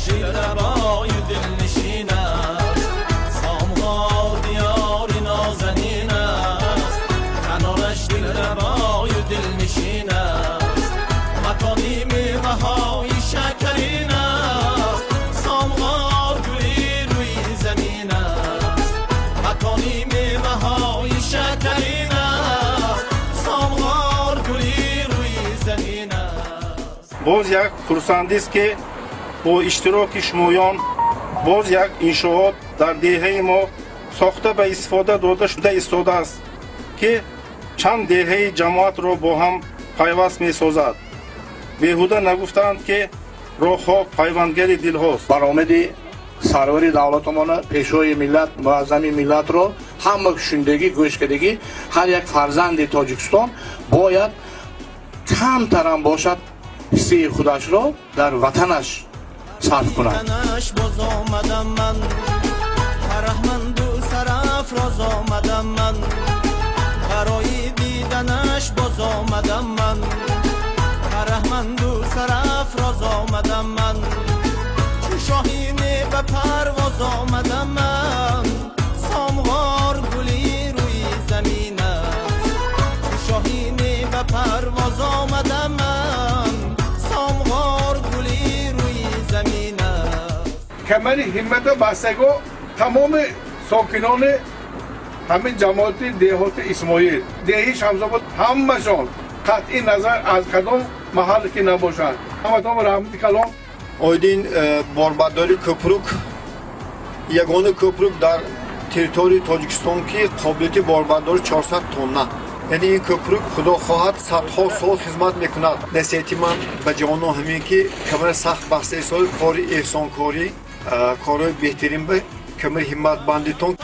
دلربای دلنشین است. سامغار دیار نازنین است، کنارش دلربای دلنشین است. مکانی میوه‌های شکرین است، سامغار گلی روی زمین است. مکانی میوه‌های شکرین است، سامغار گلی روی زمین است. باز یک خرسندی است که با اشتراک شمایان باز یک انشاءات در دهه ما ساخته به استفاده داده شده ایستاده است که چند دهه جماعت را با هم پیوست می سازد. بیهوده نگفتند که راهها پیوندگر دل هاست. برآمد سرور دولتمان پیشوای ملت معظم ملت را همه کشندگی گوش کردگی هر یک فرزند تاجیکستان باید کمتر هم باشد حصه خودش را در وطنش صرف کند. باز آمدم من، فرهمند و سرافراز آمدم من، برای دیدنش باز آمدم من، فرهمند و سرافراز آمدم من. چو شاهینه به پرواز آمدم من، سامغار گلی روی زمین است. چو شاهینه به پرواز آمدم من، سامغار گلی روی زمین است. کمر همت بستگو تمام ساکنان همین جماعت دهات اسماعیل دهی شمس‌آباد همشان قطعی نظر از کدام محل که نباشند همتون رحمت کلام. Oydin barbadori köprük yagona köprük در تریتوری تاجیکستان که قابلیت باربرداری 400 تonna. یعنی این köprük خدا خواهد صدها سال خدمت میکند. نصیحتی من به جوانان همین که کمر سخت بسته سال کاری احسان کاری کارهای بهترین به کمر همت بندیتون.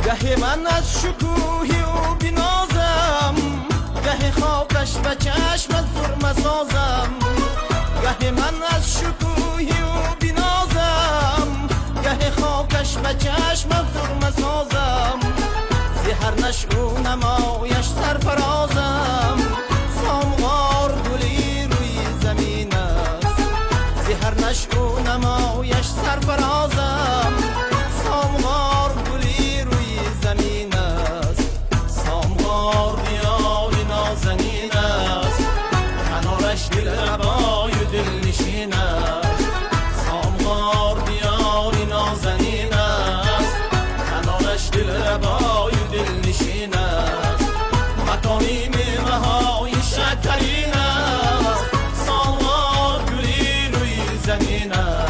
گه من از شکوهی و بینازم، گه خاکش به چشمت سرمه سازم. گه من از شکوهی و بینازم، گه خاکش به چشمت سرمه سازم. زهر نشو نمایش سرفرازم، سامغار گلی روی زمین است. زهر نشو نمایش سرفرازم، سامغار گلی روی زمین است. سامغار دیار نازنین است، کنارش دلربای دلنشین است. سامغار دیار نازنین است، کنارش دلربای دلنشین است. مکانی میوه‌های شکرین است، سامغار گلی روی زمین است.